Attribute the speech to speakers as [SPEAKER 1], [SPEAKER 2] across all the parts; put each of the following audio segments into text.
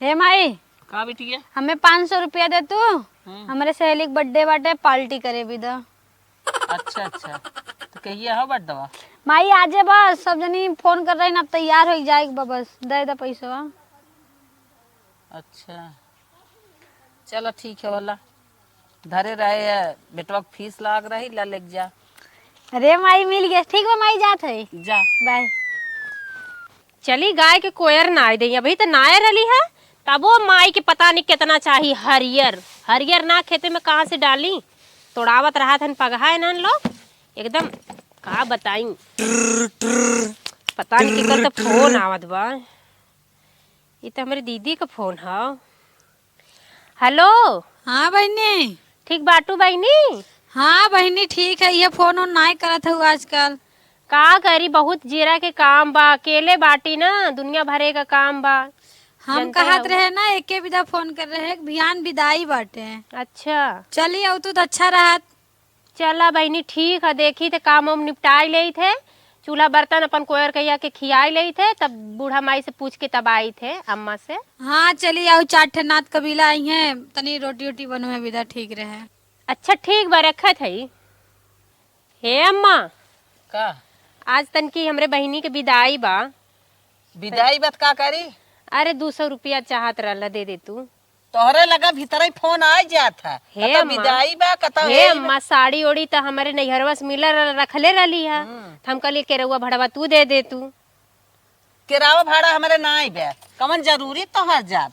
[SPEAKER 1] हे माई
[SPEAKER 2] का बिटिया
[SPEAKER 1] हमें 500 रुपया दे तू। हमारे सहेली के बर्थडे बाटे पार्टी करे भी दो।
[SPEAKER 2] अच्छा अच्छा तो कहिए हो बड्डवा
[SPEAKER 1] माई आजे बस सब जनी फोन कर रही ना, अब तैयार हो जाए बस दे दे पैसा।
[SPEAKER 2] अच्छा चलो ठीक है वाला धरे रहे बेटवा के फीस लाग रही ला लेके जा।
[SPEAKER 1] अरे माई मिल गया, ठीक बा माई जात है।
[SPEAKER 2] जा
[SPEAKER 1] बाय।
[SPEAKER 3] चली गाय के कोयर नाय दे अभी तो नाय रली है, तब वो माई के पता नहीं कितना चाहिए हरियर हरियर ना खेते में कहाँ से डाली। तोड़ावत रहा था पगहा न लोग एकदम का बताई। पता नहीं केकर तो फोन आवत बा। ये तो हमारी दीदी का फोन है। हेलो
[SPEAKER 1] हाँ बहनी।
[SPEAKER 3] ठीक बाटू बहनी।
[SPEAKER 1] हाँ बहनी ठीक है, ये फोन ऑन नहीं करत हूँ आजकल।
[SPEAKER 3] का करी बहुत जीरा के काम बा, अकेले बाटी ना दुनिया भरे का काम बा।
[SPEAKER 1] हम
[SPEAKER 3] जनते
[SPEAKER 1] कहत
[SPEAKER 3] हो।
[SPEAKER 1] रहे ना एके विदा फोन कर रहे बिहान विदाई बाटे।
[SPEAKER 3] अच्छा
[SPEAKER 1] चलिए अब तो अच्छा रहत।
[SPEAKER 3] चला बहनी ठीक है, देखी थे काम वाम निपटाई ले थे, चूल्हा बर्तन अपन कोयर कैया के खियाई ले थे, तब बूढ़ा माई से पूछ के तब आई थे अम्मा से।
[SPEAKER 1] हाँ चलिए आओ, 4 नाथ कबीला आई है, तनी रोटी वोटी बनवे विदा ठीक रहे।
[SPEAKER 3] अच्छा ठीक बा रखत है। हे अम्मा
[SPEAKER 2] का
[SPEAKER 3] आज तन की हमरे बहनी के विदाई बा।
[SPEAKER 2] विदाई बात का करी।
[SPEAKER 3] अरे 200 रुपया चाहत रहला दे दे तू।
[SPEAKER 2] तोहरे लगा भीतर ही फोन आ जात है।
[SPEAKER 3] हे
[SPEAKER 2] कता
[SPEAKER 3] अम्मा।
[SPEAKER 2] विदाई बा कता
[SPEAKER 3] हे अम्मा साड़ी ओड़ी तो हमारे नैहरवा से मिल रखले रही है, तो हम कहली केरउआ भड़वा तू दे दे तू।
[SPEAKER 2] किरावा भाड़ा हमारे ना आई बे, कमन जरूरी तोहर जात।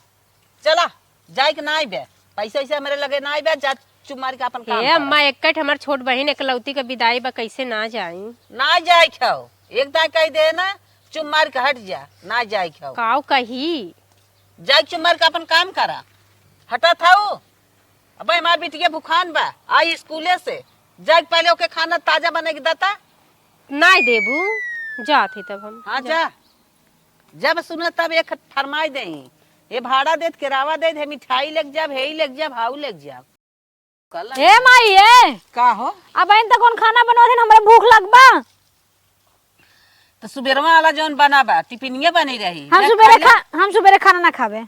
[SPEAKER 2] चला जाए के ना आई बे, पैसे वैसे हमारे लगे ना आई बे, जा चुप मार के अपन काम
[SPEAKER 3] हे अम्मा एकट हमार छोट बहन एकलौती का विदाई बा, कैसे ना जाई।
[SPEAKER 2] ना जाए खाओ एक दाई कह दे ना, चुप मार के हट जा, ना जाए खाओ
[SPEAKER 3] काऊ कही
[SPEAKER 2] जाए चुप मार के अपन काम करा। हटा था अब हमार बिटिया भूखान बा, आई स्कूले से जाए पहले ओके खाना ताजा बने के देता।
[SPEAKER 3] ना देबू जाते तब हम।
[SPEAKER 2] हाँ जा जब सुने तब एक फरमाई दे, ये भाड़ा दे किरावा दे, मिठाई लेके जा, हे लेके जा, भाऊ लेके जा। कल
[SPEAKER 1] हे माई ये
[SPEAKER 2] का हो
[SPEAKER 1] अब इन तक कौन खाना बनवा थे, हमरा भूख लगबा।
[SPEAKER 2] तो सुबेरवा वाला जौन बना बा टिफिनिया बनी रही।
[SPEAKER 1] हम सुबेरे खाना ना खावे,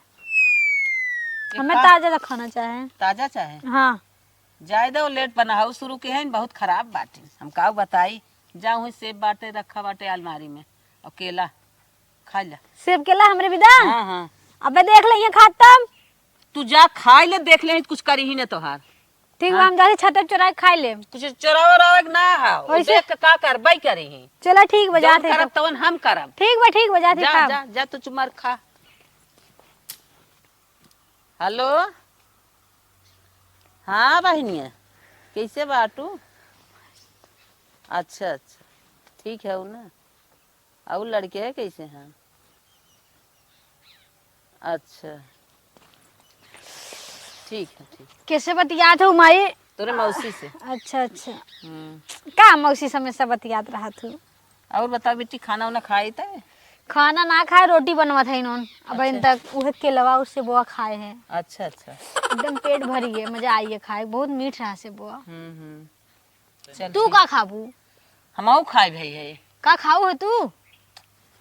[SPEAKER 1] हमें ताजा खाना चाहे।
[SPEAKER 2] ताजा चाहे
[SPEAKER 1] हाँ
[SPEAKER 2] जाए दो, लेट बनाओ शुरू के हैं बहुत खराब बाटे। हम का बताई जाऊँ सेब बाटे रखा बाटे अलमारी में, और केला खा ले।
[SPEAKER 1] सेब केला हमरे विदा।
[SPEAKER 2] हाँ हाँ
[SPEAKER 1] अबे देख ले ये खातम।
[SPEAKER 2] तू जा खा ले, देख ले कुछ करी ही न तोहार।
[SPEAKER 1] ठीक बा हम जाके छत पे चुरा के खाई ले।
[SPEAKER 2] कुछ चोराव राव ना हाओ,
[SPEAKER 1] वैसे-
[SPEAKER 2] देख के का करबई करी ही।
[SPEAKER 1] चलो ठीक बजा
[SPEAKER 2] जौन करब तवन हम करब।
[SPEAKER 1] ठीक बजा थे
[SPEAKER 2] जा जा जा तू चुमार खा। हेलो हाँ बहनिया कैसे बाटू। अच्छा अच्छा ठीक है ना, और लड़के है कैसे हैं। अच्छा ठीक है ठीक।
[SPEAKER 1] कैसे बतियात हो माई।
[SPEAKER 2] तोरे मौसी से।
[SPEAKER 1] अच्छा अच्छा का मौसी समय से बतियात रहा तू।
[SPEAKER 2] और बता बेटी खाना वाना खाई थे।
[SPEAKER 1] खाना ना खाए रोटी बनवा था इन्होंने, अब इन तक उहे केलवा उससे बुआ खाए हैं।
[SPEAKER 2] अच्छा अच्छा
[SPEAKER 1] एकदम पेट भरी है, मजा आई है खाए, बहुत मीठ रहा से बुआ।
[SPEAKER 2] चल
[SPEAKER 1] तू का खाबू।
[SPEAKER 2] हम खाए भाई है
[SPEAKER 1] का खाऊ है तू।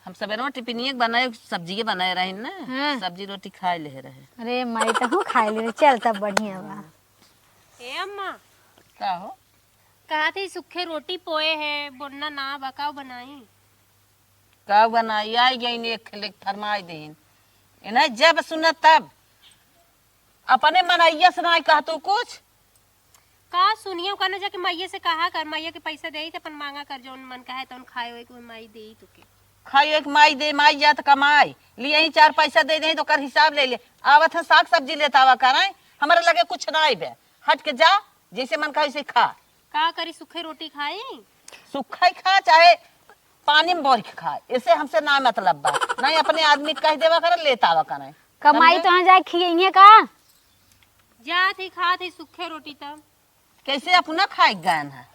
[SPEAKER 2] हम सवेरे टिफिनिए बनाए सब्जी बनाए रहे ना।
[SPEAKER 1] हाँ।
[SPEAKER 2] सब्जी रोटी खाए ले रहे।
[SPEAKER 1] अरे माई तो हूँ खाए ले, चल तब बढ़िया बा।
[SPEAKER 3] हे अम्मा
[SPEAKER 2] का हो
[SPEAKER 3] कहा थी सूखे रोटी पोए है बोलना ना बकाओ बनाई।
[SPEAKER 2] का बनाई आई गई ने खेले फरमाई देन इन्हें जब सुन तब अपने मनैया सुनाई कह तू कुछ।
[SPEAKER 3] का सुनियो कहना जाके मैये से कहा कर, मैये के पैसा दे अपन मांगा कर, जौन मन कहे तौन खाए होए के माई दे तुके।
[SPEAKER 2] खाई एक माई दे, माई जात कमाई लिए ही 4 पैसा दे दे तो कर हिसाब ले ले। आवत है साग सब्जी लेता आवा कराए, हमारे लगे कुछ ना आई बे, हट के जा जैसे मन कहा वैसे खा।
[SPEAKER 3] का करी सूखे रोटी खाई।
[SPEAKER 2] सूखा ही खा चाहे पानी में बोर के खाए, इसे हमसे ना मतलब बा। नहीं अपने आदमी कह देवा कर लेता आवा कराए।
[SPEAKER 1] कमाई तो जाए खिए का।
[SPEAKER 3] जा थी खा थी सूखे रोटी तब
[SPEAKER 2] कैसे अपना खाए गए है।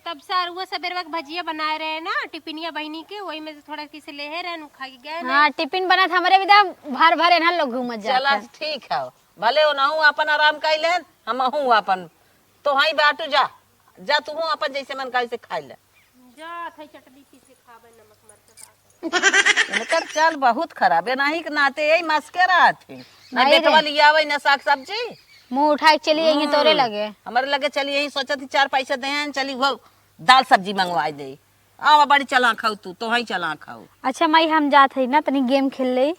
[SPEAKER 3] तब से वो सबेरवा के भजिया बनाए रहे ना टिफिनिया बहनी के, वही में से थोड़ा किसे ले रहे खा के गए।
[SPEAKER 1] हाँ टिफिन बना था हमारे विदा, भर भर ना लोग घूमत
[SPEAKER 2] चला
[SPEAKER 1] जाते।
[SPEAKER 2] ठीक है भले ओनाहू अपन आराम कर ले, हम अपन तो हाई बाटू जा जा तू अपन जैसे मन का वैसे खाई ले।
[SPEAKER 3] जा थई चटनी पीसे खावे नमक मरचा।
[SPEAKER 2] इनकर चाल बहुत खराब है, नहीं के नाते यही मस्के रहा थे ना
[SPEAKER 1] नहीं रे।
[SPEAKER 2] बेटवा लिया आवे ना साग सब्जी।
[SPEAKER 1] मुंह उठा के चली यही तोरे लगे।
[SPEAKER 2] हमारे लगे चली यही सोचा थी 4 पैसा दे चली वो दाल सब्जी मंगवा दे। आवा बड़ी चला खाऊ तू तो वही चला खाऊ।
[SPEAKER 1] अच्छा माई हम जात है ना तनी गेम खेल ले।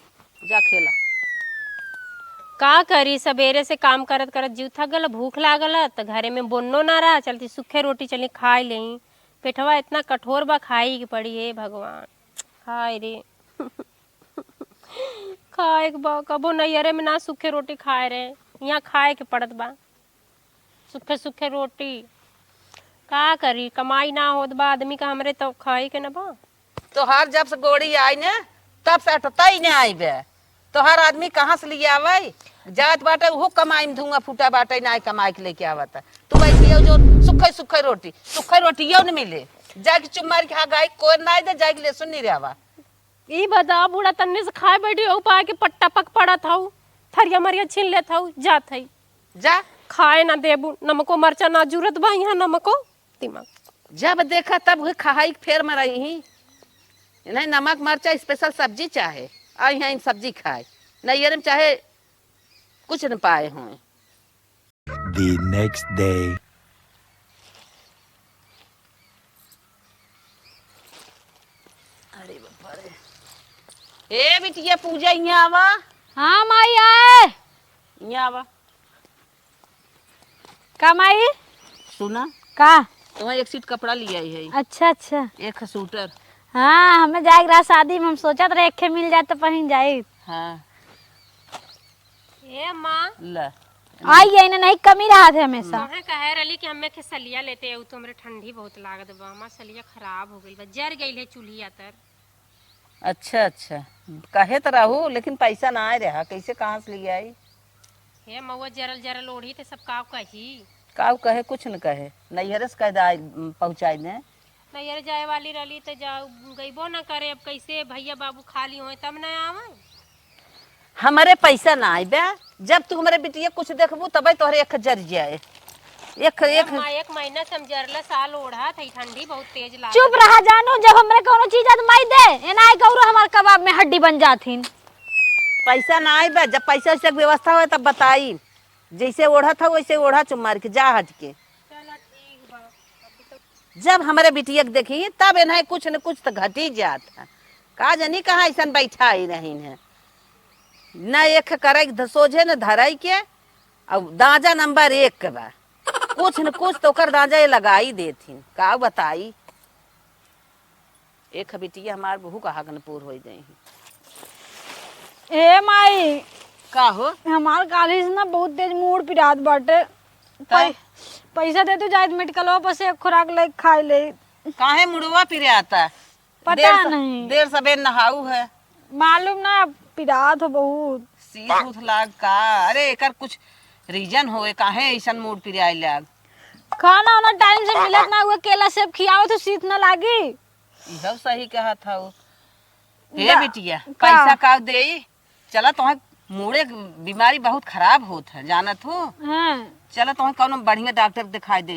[SPEAKER 2] जा खेला।
[SPEAKER 3] का करी, सवेरे से काम करत करत जीव थक गल, भूख लागल तो घरे में बोनो ना रहा, चलती सूखे रोटी चली खाई ले। पेटवा इतना कठोर बा, खाई की पड़ी है भगवान। खाए रे खाए के बा, कबो नैयरे में ना सूखे रोटी खाए रहे, यहाँ खाए के पड़त बा सूखे सूखे रोटी। का करी, कमाई ना होत बा आदमी का, हमरे तो खाई के ना बा।
[SPEAKER 2] तोहार जब से गोड़ी आई ने तब से अटता ही नहीं आई बे। तोहार आदमी कहाँ से लिए आवे, जात बाटे वो कमाई में धुआं फूटा बाटे ना कमाई के लेके आवता। तू बैठी हो जो सुखे सुखे रोटी यो न मिले, जाके चुप मार के हाँ गाय कोई ना दे जाके ले सुन नहीं रहा।
[SPEAKER 3] ई बता बूढ़ा तन्ने से खाए बैठी हो पा के पट्टा पक पड़ा था, थरिया मरिया छीन ले था, जा थई
[SPEAKER 2] जा
[SPEAKER 3] खाए ना देबू, नमको मरचा ना जरूरत बा यहाँ, नमको दिमाग
[SPEAKER 2] जब देखा तब वही खाई फेर में रही। नहीं नमक मरचा स्पेशल सब्जी चाहे आई हैं सब्जी खाए नहीं ये चाहे कुछ न पाए हों।
[SPEAKER 4] The next day.
[SPEAKER 2] अरे बाबा रे। ए बिटिया पूजा यहाँ आवा।
[SPEAKER 1] हाँ माई आए।
[SPEAKER 2] यहाँ आवा।
[SPEAKER 1] का माई?
[SPEAKER 2] सुना
[SPEAKER 1] का?
[SPEAKER 2] तुम्हें एक सीट कपड़ा लिया है।
[SPEAKER 1] अच्छा अच्छा।
[SPEAKER 2] एक सूटर।
[SPEAKER 1] हाँ हमें जाएगा रहा शादी में, हम सोचा रहे एक मिल जाए तो पहन जाए।
[SPEAKER 2] हाँ
[SPEAKER 3] ए माँ
[SPEAKER 2] ला
[SPEAKER 1] आई है ना, नहीं कमी रहा थे हमेशा।
[SPEAKER 3] तुम्हें कहे रही कि हमें के सलिया लेते हो, तो हमरे ठंडी बहुत लागत बा, हमार सलिया खराब हो गई बा, जर गई है चूल्हिया तर।
[SPEAKER 2] अच्छा अच्छा कहे तो रहू लेकिन पैसा ना आए रहा, कैसे कहाँ से ले आई?
[SPEAKER 3] हे मऊआ जरल जरल ओढ़ी ते सब काव कही।
[SPEAKER 2] काव कहे कुछ न कहे, नैहरे से कह पहुँचाई ने।
[SPEAKER 3] नैयर जाए वाली रही तो जाओ गईबो ना करे, अब कैसे भैया बाबू खाली होए तब ना आवे।
[SPEAKER 2] हमारे पैसा ना आए बे, जब तू हमारे बिटिया कुछ देखबू तब तोहरे एक जर जाए। एक
[SPEAKER 3] एक महीना से हम जरला साल ओढ़ा थी, ठंडी बहुत तेज लागत।
[SPEAKER 1] चुप रहा जानू, जब हमरे कोनो चीज तो माई दे एना आई कौरो हमार कबाब में हड्डी बन जाथिन।
[SPEAKER 2] पैसा ना आए बे, जब पैसा वैसे व्यवस्था हो तब बताई। जैसे ओढ़ा था वैसे ओढ़ा चुम मार के जा हट के। जब हमारे बिटिया के देखी तब इन्हें कुछ न कुछ तो घट ही जाता। का जानी कहाँ ऐसा बैठा ही नहीं है, न एक करे सोझे न धराई के। अब दाजा नंबर 1 के बा, कुछ न कुछ तो कर दाजा ये लगा ही देथिन। का बताई एक बिटिया हमार बहू का हगनपुर हो गई।
[SPEAKER 1] ए माई
[SPEAKER 2] का हो
[SPEAKER 1] हमार काली से ना बहुत तेज मूड पिरात बाटे। पैसा दे तू जाए मेडिकल पर से खुराक ले खाई ले।
[SPEAKER 2] काहे मुड़वा फिरे आता?
[SPEAKER 1] पता नहीं।
[SPEAKER 2] देर सबेर नहाऊ है।
[SPEAKER 1] मालूम ना पिरात हो बहुत।
[SPEAKER 2] सीत उठ लाग का? अरे एकर कुछ रीजन होए काहे ऐसन मूड पिरे आइ लाग?
[SPEAKER 1] खाना वाना टाइम से मिलत ना हुआ, केला सेब खियाओ तो सीत ना लागी।
[SPEAKER 2] इहो सही कहा था। हे बिटिया पैसा का देई? चला तो मुड़े बीमारी बहुत खराब होत है जानत हो।
[SPEAKER 1] हाँ।
[SPEAKER 2] चला तो कौनो बढ़िया डॉक्टर दिखाई दे।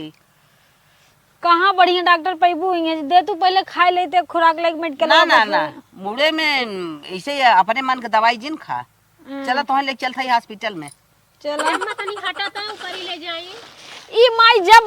[SPEAKER 1] कहाँ बढ़िया डॉक्टर पैबू दे तू पहले खाई लेते खुराक ले मेडिकल।
[SPEAKER 2] ना ना ना मुड़े में ऐसे अपने मन के दवाई जिन खा। चला तो ले चल था हॉस्पिटल में।
[SPEAKER 1] चलो
[SPEAKER 3] तनी हटाता हूं, करी ले जाई।
[SPEAKER 1] ई माई जब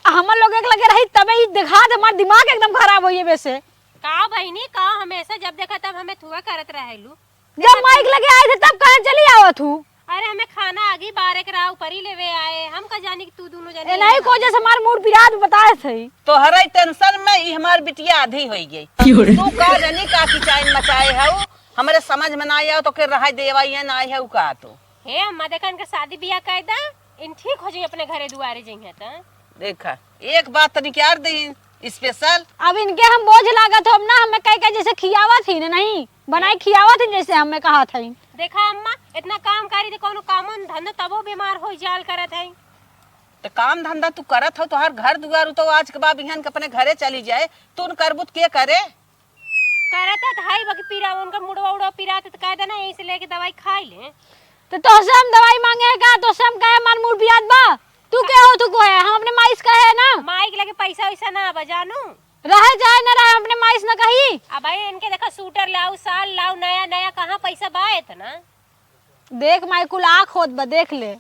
[SPEAKER 1] हम लोग एक लगे रही तबे ई दिखा दे, हमार दिमाग एकदम खराब होई वैसे।
[SPEAKER 3] का बहनी का हमेशा जब देखा तब हमें थुआ करत रहेलू।
[SPEAKER 1] जब माइक लगे आए थे तब कहां चली आवत हूं?
[SPEAKER 3] अरे हमें खाना आगे बारे के रहा ऊपर ही लेवे आए, हम का जानी कि तू दोनों जने।
[SPEAKER 1] ए नहीं को जैसे हमार मूड पिरात बताए थे।
[SPEAKER 2] तो हरे टेंशन में ई हमार बिटिया आधी होई गई। तू का जानी का किचाइन मचाए है हमरे समझ में ना आया तो के रहा देवाई है ना है का। तो
[SPEAKER 3] हे अम्मा देखन के शादी बियाह कायदा इन ठीक हो जाई, अपने घरे दुआरे जइहे त।
[SPEAKER 2] देखा एक बात तनी क्या दी स्पेशल।
[SPEAKER 1] अब इनके हम बोझ लागत हो ना, हमें कह जैसे खियावा थी ना, नहीं बनाई खियावा थी जैसे हमें कहा था।
[SPEAKER 3] देखा अम्मा इतना काम करी तो कोनो काम धंधा तबो बीमार हो जाल करत है।
[SPEAKER 2] तो काम धंधा तू करत हो तो हर घर दुआर तो आज के बाद बिहान के अपने घरे चली जाए। तू न करबुत के करे?
[SPEAKER 3] करता था हाई बाकी पीरा उनका मुड़वा उड़वा पीरा तो कह देना यहीं से लेके दवाई खाई ले।
[SPEAKER 1] तो से हम दवाई मांगे है का? तो से हम कहे हमार मूड पिरात बा। तू क्या हो? तू को है? हम अपने माइस का है ना।
[SPEAKER 3] माइक लगे पैसा वैसा ना बजानू।
[SPEAKER 1] रहे जाए ना रहे अपने माइस न कही।
[SPEAKER 3] अब भाई इनके देखा सूटर लाऊ, साल लाऊ, नया नया कहाँ पैसा बाए थे ना।
[SPEAKER 1] देख माई कुल आँख होत बा, देख ले।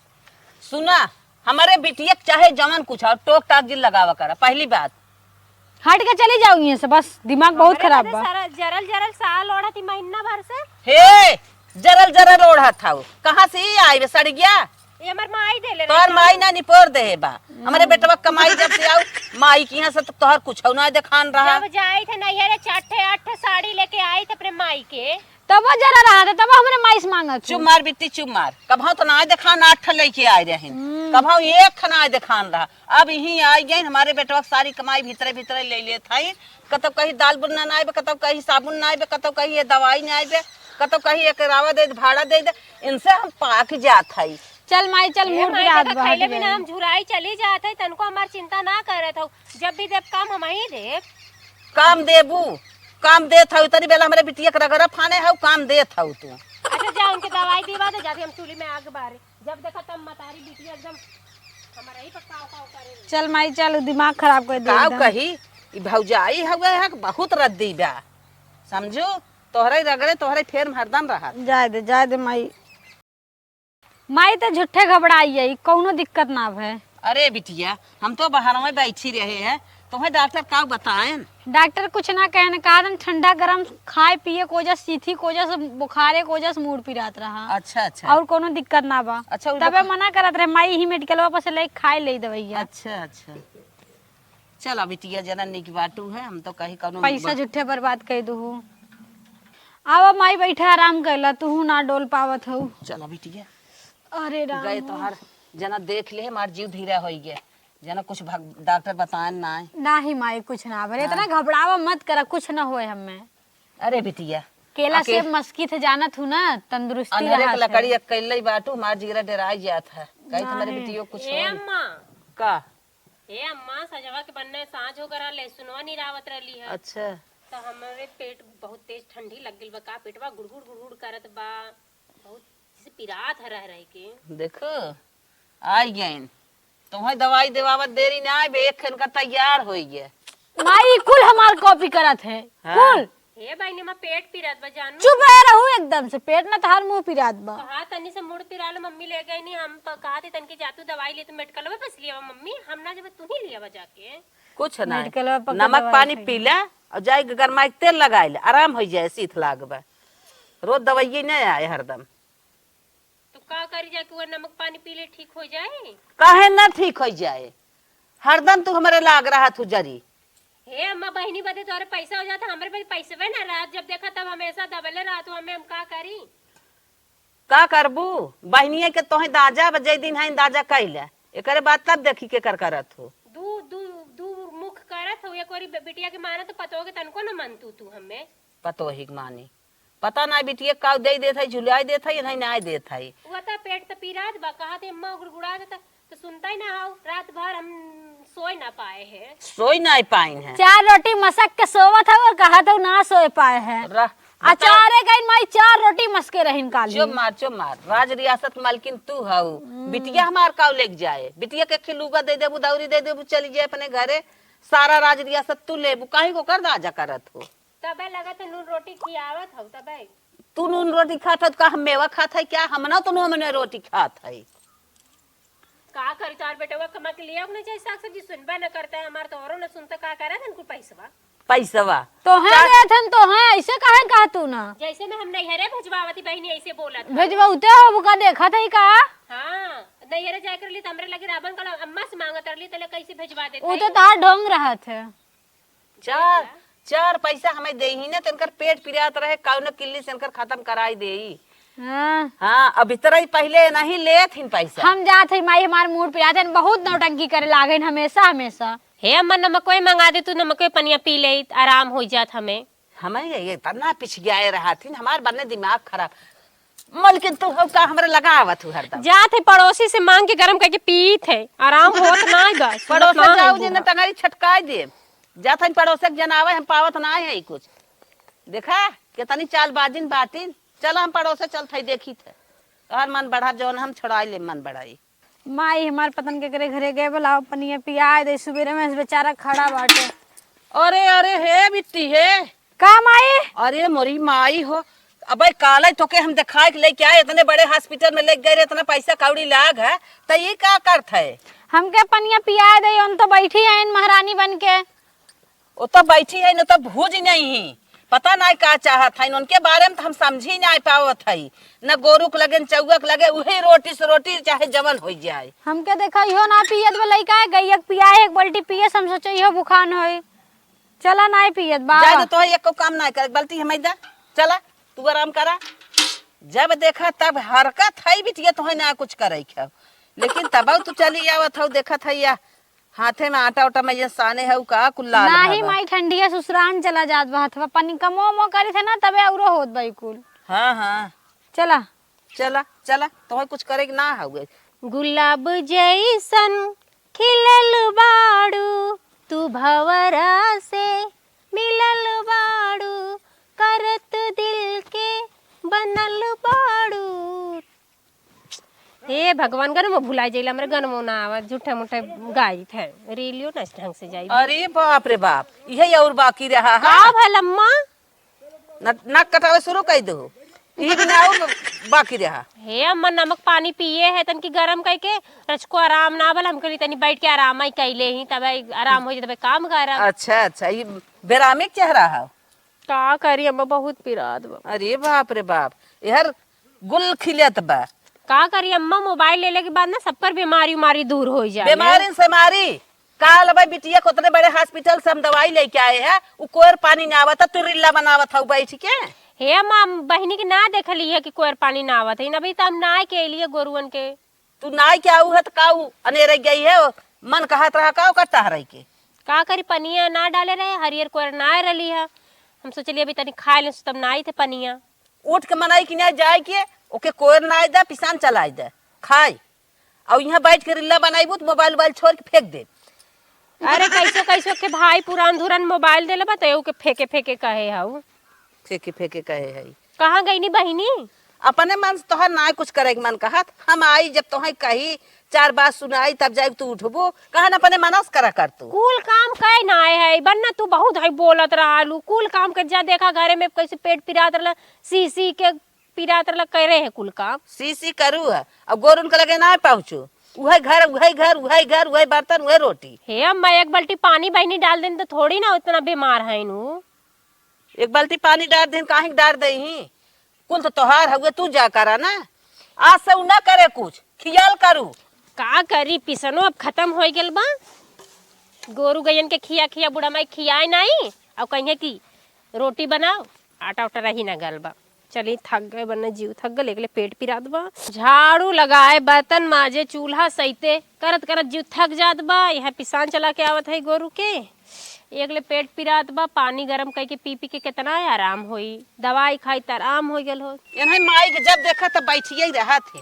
[SPEAKER 2] सुना, हमारे बिटिया चाहे जमन कुछ और टोक टाक जिल लगावा करा। पहली बात
[SPEAKER 1] हट के चली जाऊंगी यहाँ से, बस दिमाग बहुत
[SPEAKER 3] हमरे
[SPEAKER 1] खराब
[SPEAKER 3] बदे
[SPEAKER 1] बा।
[SPEAKER 3] सारा जरल जरल साल ओढ़ा थी महीना भर से।
[SPEAKER 2] हे जरल जरल ओढ़ा था वो। कहाँ से ही आई बे सड़ गया?
[SPEAKER 3] ये हमार माई दे ले
[SPEAKER 2] तोहर माई ना निपोर दे बा। हमारे बेटवा कमाई जब से आऊ माई की यहाँ से तो तोहर कुछ ना दिखान रहा।
[SPEAKER 3] जब जाई थे नैहरे 6-8 साड़ी लेके आई थे अपने माई के।
[SPEAKER 1] तब वो जरा रहा था, तब हमरे माइस मांगत
[SPEAKER 2] चुप मार बिट्टी चुप मार। कभाऊ तो ना दिखान 8 लेके आए रहे, कभाऊ एक खना दिखान रहा। अब यही आई गई हमारे बेटवा सारी कमाई भीतरे भीतरे ले ले थाई। कतौ कहीं दाल बुनना ना आए, कतौ कहीं साबुन ना आए, कतौ कहीं ये दवाई ना आए, कतौ कहीं एक रावा दे भाड़ा दे दे। इनसे हम पाक जात हई।
[SPEAKER 1] चल माई चल,
[SPEAKER 3] ये
[SPEAKER 1] मूड
[SPEAKER 3] माई
[SPEAKER 1] बिराद
[SPEAKER 3] का
[SPEAKER 1] बा।
[SPEAKER 3] खैले बिना हम झुराई चली जाते तनको हमार चिंता ना करत हो। जब भी देव काम हम ही देव।
[SPEAKER 2] काम देबू, काम देत हऊ तनी बेला हमारे बिटिया के रगड़ा फाने हऊ काम देत हऊ तू।
[SPEAKER 3] अच्छा जा उनके दवाई दीवा दे, जाते हम चूल्ही में आग बारे। जब देखा तब मतारी बिटिया एकदम हमारा ही पक्का करे।
[SPEAKER 1] चल माई चल, दिमाग खराब कर दे
[SPEAKER 2] काऊ
[SPEAKER 1] एकदम।
[SPEAKER 2] कही ई भौजाई हवे है बहुत रद्दी बा। समझो तोहरे रगड़े तोहरे फेर हरदम रहा।
[SPEAKER 1] जाए दे माई। माई तो झूठे घबराई है, कौनो दिक्कत ना भे।
[SPEAKER 2] अरे बिटिया हम तो बाहर में बैठी रहे हैं, तुम्हें डॉक्टर का बताएं?
[SPEAKER 1] डॉक्टर कुछ ना कहने कहा था, ठंडा गरम खाए पिए को वजह सीथी को वजह से बुखारे को वजह से मूड पिरात रहा।
[SPEAKER 2] अच्छा अच्छा
[SPEAKER 1] और कोनो दिक्कत ना बा।
[SPEAKER 2] अच्छा,
[SPEAKER 1] तबे मना करत रहे माई ही मेडिकल वापस से ले खाए ले दवाइया।
[SPEAKER 2] अच्छा अच्छा चलो बिटिया जना निक बाटू है। हम तो कहीं कौनो
[SPEAKER 1] पैसा झूठे बर्बाद कर दू। आवा माई बैठा आराम कैला, तू ना डोल पावत हूँ।
[SPEAKER 2] चलो बिटिया
[SPEAKER 1] अरे राम।
[SPEAKER 2] गए तोहार जना देख ले हमार जीव धीरा हो गया। जना कुछ डॉक्टर बताएं ना आए।
[SPEAKER 1] ना ही माई कुछ ना भरे, इतना घबरावा मत करा, कुछ ना होए हमें।
[SPEAKER 2] अरे बिटिया
[SPEAKER 1] केला से मस्की थे जानत हूँ ना, तंदुरुस्ती
[SPEAKER 2] अंधेरे
[SPEAKER 1] रहा
[SPEAKER 2] के लकड़ी अकेले बाटू हमार जीरा डराई जात है। कहीं तुम्हारे बिटियो कुछ
[SPEAKER 3] ए
[SPEAKER 2] हो
[SPEAKER 3] अम्मा,
[SPEAKER 2] का?
[SPEAKER 3] ए अम्मा सजवा के बनने सांझ हो करा ले सुनवा नहीं रावत रही है।
[SPEAKER 2] अच्छा
[SPEAKER 3] तो हमारे पेट बहुत तेज ठंडी लग गई बा। का पेटवा गुड़गुड़ गुड़गुड़ करत बा, बहुत जैसे पिरात है रह के।
[SPEAKER 2] देखो आई गए तुम्हें दवाई देवावत देरी ना आए, एक खन का तैयार हो गया।
[SPEAKER 1] माई कुल हमार कॉपी करत है कुल।
[SPEAKER 3] हे भाई ने पेट पिरात बा जानू।
[SPEAKER 1] चुप रह रहू एकदम से, पेट ना तहार मुंह पिरात बा।
[SPEAKER 3] कहा तनी से मुड़ पिराल मम्मी ले गई नहीं। हम कहा थी तनकी जातू दवाई ले तो मेडिकल में बस लिया मम्मी। हम ना जब तू ही लिया बा जाके
[SPEAKER 2] कुछ ना
[SPEAKER 1] मेडिकल में पक्का
[SPEAKER 2] नमक
[SPEAKER 1] दवाई
[SPEAKER 2] पानी
[SPEAKER 1] खाई।
[SPEAKER 2] पी ले और जाए गरमाई तेल लगाए ले, आराम हो जाए, शीत लागबा। रोज दवाई नहीं आए हरदम।
[SPEAKER 3] तो का करी जाके वो नमक पानी पी ले ठीक हो जाए।
[SPEAKER 2] काहे ना ठीक हो जाए? हरदम तू हमारे लाग रहा तू जरी।
[SPEAKER 3] हे अम्मा बहनी बदे तोरे पैसा हो जाता, हमारे पास पैसे वे ना रात जब देखा तब हमेशा दबले रहा। तो हमें हम का करी?
[SPEAKER 2] का करबू? बहनिया के तोहे दाजा बजे दिन है दाजा कैले, एकरे बाद तब देखी के कर करत हो।
[SPEAKER 3] दू दू दू मुख करत हो। एक बारी बिटिया के माना तो पतोगे तनको न मन तू हमें।
[SPEAKER 2] पतो ही मानी पता ना बिटिया का दे देत है, झुलाई देत है नहीं ना देत है।
[SPEAKER 3] वो तो पेट तो पीरात बा। कहा थे अम्मा गुड़गुड़ा देता तो सुनता ही ना हो। रात भर हम सोए ना पाए हैं।
[SPEAKER 2] सोई नहीं पाइन है।
[SPEAKER 1] 4 रोटी मसक के सोवत है और कहा तो ना सोए पाए हैं। अचारे गई माई 4 रोटी मस्के रहीन काली।
[SPEAKER 2] चुप मार राज रियासत मालकिन तू हऊ। बिटिया हमार काव लेके जाए, बिटिया के खिलूगा दे देबू, दौरी दे देबू, चली जाए अपने घरे। सारा राज रियासत तू लेबू, काहे को कर दाजा करत हो?
[SPEAKER 3] तबे लगा तो नून रोटी खियावत हो। तबे
[SPEAKER 2] तू नून रोटी खात हो का हम मेवा खात है क्या? हम ना तो हमने रोटी खात है।
[SPEAKER 3] का करी तार बेटा कमा के लिया ना चाहिए। साग सब्जी सुनबा न करता है हमार तो औरों न सुनता। का करे तनको पैसा
[SPEAKER 2] पैसवा
[SPEAKER 1] तो है रेथन तो है, ऐसे काहे कहा तू ना?
[SPEAKER 3] जैसे मैं हम नैहरे भेजवावती बहनी ऐसे बोला था।
[SPEAKER 1] भेजवाउते हो का देखा था का?
[SPEAKER 3] हाँ नैहरे जाए कर ली तो हमरे लगे राबन का अम्मा से मांगत रही तो कैसे भेजवा देते।
[SPEAKER 1] वो तो तार ढोंग रहा थे।
[SPEAKER 2] चार पैसा हमें दे ही ना तनकर पेट पिरात रहे, कौन किल्ली से इनकर खत्म कराई देई। हाँ अब इतना ही पहले नहीं ले थी पैसा।
[SPEAKER 1] हम जात है माई हमार मूड पिराते हैं, बहुत नौटंकी करे लागे हमेशा हमेशा।
[SPEAKER 3] हे अम्मा नमक मंगा दे तू, नमक पनिया पी ले आराम हो जात हमें।
[SPEAKER 2] हमें ये तना पिछ गया रहा थी हमार बनने दिमाग खराब। मलकिन तू हो का हमरे लगावत हूँ हरदम।
[SPEAKER 3] जात है पड़ोसी से मांग के गरम करके पीत है, आराम होत ना बस।
[SPEAKER 2] पड़ोस जाऊ जी ने टंगारी छटकाई दे जात है पड़ोस जनावे हम पावत ना है कुछ। देखा कितनी चालबाजिन बातिन। चल हम पड़ोसे चल थे देखी थे तोहर मन बढ़ा जौन हम छोड़ाई ले मन बढ़ाई।
[SPEAKER 1] माई हमार पतन के करे घरे गए बोला पनिया पिया दे सुबेरे में बेचारा खड़ा बाटे।
[SPEAKER 2] अरे अरे हे बिट्टी हे,
[SPEAKER 1] का माई?
[SPEAKER 2] अरे मोरी माई हो। अबे काले तो के हम दिखाए के लेके आए, इतने बड़े हॉस्पिटल में लेके गए, इतना पैसा कौड़ी लाग है, तो ये क्या करत है?
[SPEAKER 1] हमके पनिया पिया दे, उन तो बैठी है महारानी बन के।
[SPEAKER 2] वो तो बैठी है न, तो भूज नहीं, पता नहीं का चाहत है, उनके बारे में तो हम समझी नहीं पावत है। न गोरुक लगे न चौक लगे, वही रोटी से रोटी चाहे जमन हो जाए।
[SPEAKER 1] हमके देखा इहो ना पियत में लइका है, गैयक पिया एक बाल्टी पिए, हम सोचे इहो बुखान होई। चला ना पियत बाबा।
[SPEAKER 2] जाए तो एक को काम नहीं करे, गलती है मैदा। चला तू आराम करा। जब देखा तब हरकत है बिटिया, तो है ना कुछ करे क्या, लेकिन तब तू चली आवत हो, देखत है या हाथे में आटा उटा में ये साने है का कुल्ला
[SPEAKER 1] नाही माई ठंडी है, ससुरान चला जात बात बा, पानी कमो मो करी थे ना तबे औरो होत बाई कुल।
[SPEAKER 2] हाँ हाँ
[SPEAKER 1] चला
[SPEAKER 2] चला चला, तो कुछ करे ना हुए।
[SPEAKER 3] गुलाब जैसन खिलल बाड़ू, तू भवरा से मिलल बाड़ू, करत दिल के बनल बाड़ू। हे भगवान, गनमो भुला जाइला, हमरे गनमो ना आवा, झूठे मूठे गाई थे, रेलियो ना ढंग से जाई।
[SPEAKER 2] अरे बाप रे बाप, यही और बाकी रहा
[SPEAKER 3] का
[SPEAKER 2] है।
[SPEAKER 3] भल अम्मा?
[SPEAKER 2] नक कटावे शुरू कर दो, यही बिना और बाकी रहा।
[SPEAKER 3] हे अम्मा, नमक पानी पिए है तन की गरम करके, रचको आराम ना भल, हम कली तनी बैठ के आराम ही कैले ही, तब आराम हो जाए, तब काम करब।
[SPEAKER 2] अच्छा अच्छा, ये बेरामिक चेहरा है।
[SPEAKER 3] का करी अम्मा, बहुत पिरात बा।
[SPEAKER 2] अरे बाप रे बाप, यार गुल खिलत बा।
[SPEAKER 3] का करी अम्मा, मोबाइल लेले के बाद ना सब पर बीमारी उमारी दूर हो जाए।
[SPEAKER 2] बीमारी से मारी काल भाई बिटिया को उतने बड़े हॉस्पिटल से हम दवाई लेके आए हैं, वो कोयर पानी ना आवता, तू रिल्ला बनावत हो बैठ के।
[SPEAKER 3] हे अम्मा, बहनी के ना देखली है कि कोयर पानी ना आवत है ना, भाई तब ना के लिए गोरुअन के।
[SPEAKER 2] तू नाई क्या है तो काऊ अनेरे गई है, मन कहत रहा काऊ करता रही के।
[SPEAKER 3] का करी, पनिया ना डाले रहे, हरियर कोयर ना रली है, हम सोचलिए अभी तनी खा ले, तब ना आई थे पनिया।
[SPEAKER 2] उठ के मनाई कि नहीं जाए के, ओके कोयर ना दे, पिसान चलाई दे खाई, और यहाँ बैठ के रिल्ला बनाईबू तो मोबाइल वोबाइल छोड़ के फेंक दे।
[SPEAKER 3] अरे कैसो कैसो के भाई पुरान धुरन मोबाइल देले बताओ के फेंके फेंके कहे हाउ।
[SPEAKER 2] फेंके फेंके कहे है।
[SPEAKER 3] कहाँ गई नी बहिनी?
[SPEAKER 2] अपने मन से तोहर ना कुछ करे के मन कहत, हम आई जब तोहे कही चार बात सुनाई तब जाए तू उठबो, कहन अपने मनस करा कर तू।
[SPEAKER 3] कुल काम कहे ना है बन्ना, तू बहुत है बोलत रहलू, कुल काम कर जा, देखा घरे में कैसे पेट पिरात रहला, सी सी के पिरात रहला, करे है कुल काम।
[SPEAKER 2] सी करू है, अब गोरुन के लगे ना पहुँचू, वही घर वही घर वही घर वही बर्तन वही रोटी।
[SPEAKER 3] हे अम्मा, एक बाल्टी पानी बहनी डाल देन तो थोड़ी ना उतना बीमार है नू।
[SPEAKER 2] एक बाल्टी पानी डाल दे, काहे डाल दे ही, कुल तो तोहार हुए, तू जा करा ना, आज से उ ना करे कुछ, खियाल करू।
[SPEAKER 3] का करी, पिसनो अब खत्म हो गल बा, गोरु गयन के खिया खिया बुढ़ा माई खियाए नहीं, अब कहिए कि रोटी बनाओ, आटा उटा रही ना गल बा। चली थक गए, बन्ना जीव थक गए, लेके पेट पिरात बा, झाड़ू लगाए, बर्तन माजे, चूल्हा सहिते करत करत जीव थक जात बा। यहाँ पिसान चला के आवत है गोरु के, एकले पेट पिरात बा, पानी गरम करके पी पी के कितना आराम होई, दवाई खाई त आराम हो गल हो।
[SPEAKER 2] इन्हें माई के जब देखा तब बैठिए रहा थी,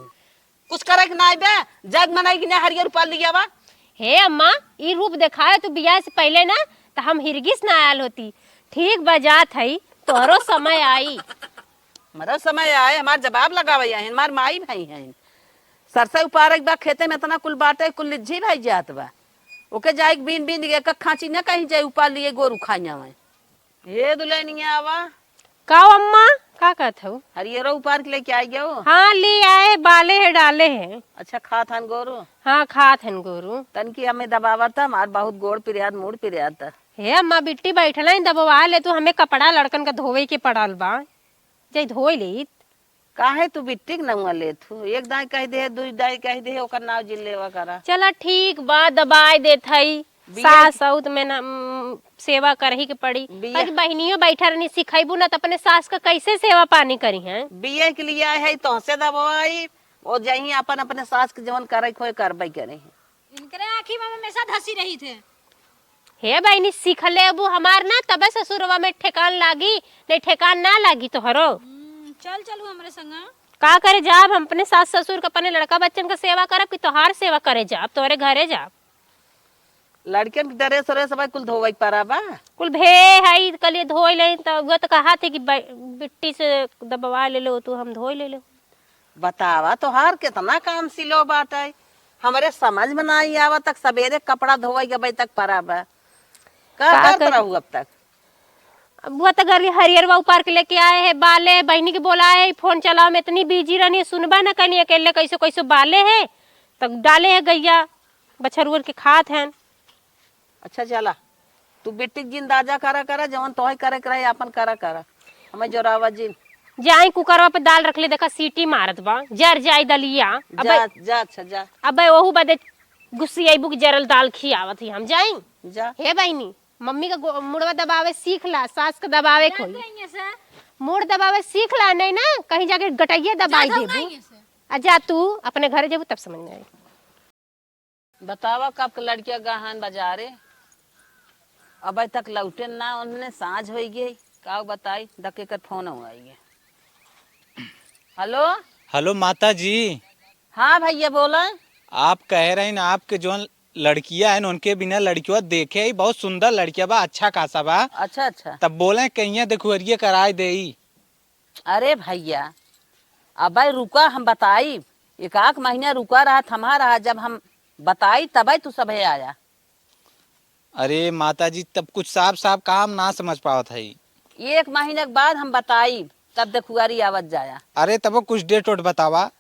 [SPEAKER 2] कुछ करे के ना बे, जग मनाई कि ना हरियर रूपा लिया बा।
[SPEAKER 3] हे अम्मा, ई रूप दिखाए तू बियाह से पहले ना, तो हम हिरगिस ना आयल होती। ठीक बजात है, तोहरो समय आई।
[SPEAKER 2] हमारा समय आए, हमार जवाब लगावे है, हमार माई भाई है। सरसा उपारे के बा खेते में इतना कुल बाटे, कुल लिज्जी भाई जात बा, ओके जाए बीन बीन के खांची न कहीं जाए उपा लिए गोरू खाइया में। ये दुल्हनिया आवा
[SPEAKER 3] का अम्मा, का कहत हो?
[SPEAKER 2] हरियरो उपार के लेके आई गयो।
[SPEAKER 3] हाँ ले आए, बाले है डाले है।
[SPEAKER 2] अच्छा खात हन गोरू?
[SPEAKER 3] हाँ खात हन गोरू।
[SPEAKER 2] तन की हमें दबावत था, मार बहुत गोड़ पिरियात मूड पिरियात था।
[SPEAKER 3] हे अम्मा, बिट्टी बैठला ही दबवा ले, तू हमें कपड़ा लड़कन का धोवे के पड़ल बा, जाई धोई ले।
[SPEAKER 2] काहे तू बिट्टी न हुआ ले तू, एक दाई कह दे, दू दाई कह दे, ओकर नाव जिल लेवा करा।
[SPEAKER 3] चला ठीक बा, दबाई देत हई, सास सऊत में ना सेवा करही के पड़ी। पर बहनियों बैठा रहनी, सिखाइबू ना तो अपने सास का कैसे सेवा पानी करी है।
[SPEAKER 2] बिये के लिए आए है तो से दबाई, और जाई अपन अपने सास के जवन करे खोए करबई करे।
[SPEAKER 1] इनकरे आँखी में हमेशा धसी रही थे।
[SPEAKER 3] हे बहनी सीख ले अबू हमार ना, तबे ससुरवा में ठेकान लागी, नहीं ठेकान ना लागी तो हरो।
[SPEAKER 1] चल चलू हमरे संग।
[SPEAKER 3] का करे जाब, हम अपने सास ससुर का अपने लड़का बच्चन का सेवा करब कि तोहार सेवा करे जाब, तोहरे घरे जाब।
[SPEAKER 2] लड़कियन के ड्रेस व्रेस सब कुल धोवई पड़ा बा,
[SPEAKER 3] कुल भे हई कलिए धोई ले, तो वो तो कहा थे कि बिट्टी से दबवा ले लो, तू हम धोई ले लो।
[SPEAKER 2] बतावा तोहार कितना काम सिलो बाटे, हमरे समझ में नहीं आवा तक सवेरे कपड़ा धोवई के तक पड़ा बा। का
[SPEAKER 3] का
[SPEAKER 2] करत
[SPEAKER 3] कर-
[SPEAKER 2] रहू अब तक?
[SPEAKER 3] वो तो गली हरियर बाबू पार्क लेके आए है बाले बहनी के बोलाए है फोन चलाओ में इतनी बिजी रहनी है सुनबा ना कहीं अकेले कैसे कैसे बाले है तब डाले है गैया बछरुअर के खात हैं।
[SPEAKER 2] अच्छा चला, तू बेटी के जिंदाजा करा जवन तोहे करे करे अपन करा हमें जोरावा जी।
[SPEAKER 3] जाई कुकरवा पे दाल रख ले देखा सीटी मारत बा जर जाई दलिया
[SPEAKER 2] जा जा अच्छा जा
[SPEAKER 3] अब ओहू बदे गुस्सी आई बुक जरल दाल खियावत ही हम जाई।
[SPEAKER 2] जा।
[SPEAKER 3] हे बहनी मम्मी का मुड़वा दबावे सीख ला सास का दबावे कोई मुड़ दबावे सीख ला नहीं ना कहीं जाके गटैया दबाई देबू जा तू अपने घर जेबू तब समझ में आई।
[SPEAKER 2] बतावा कब के लड़किया गहन बाजारे अब तक लौटे ना उन्होंने साँझ हो गई का बताई धक्के कर फोन आई। हेलो
[SPEAKER 5] हेलो माता जी।
[SPEAKER 2] हाँ भैया बोला।
[SPEAKER 5] आप कह रहे हैं ना आपके जो लड़कियां हैं उनके बिना लड़कियों देखे ही बहुत सुंदर लड़कियां बा अच्छा खासा बा।
[SPEAKER 2] अच्छा अच्छा।
[SPEAKER 5] तब बोले कहीं देखुअरिए कराए दे।
[SPEAKER 2] अरे भैया अब भाई रुका हम बताई एक आध महीना रुका रहा थमा रहा जब हम बताई तब तू सब आया।
[SPEAKER 5] अरे माता जी तब कुछ साफ साफ काम ना समझ पावत है।
[SPEAKER 2] 1 महीने के बाद हम बताई तब देखुआरी आवत जाया।
[SPEAKER 5] अरे तब कुछ डेट वोट बतावा।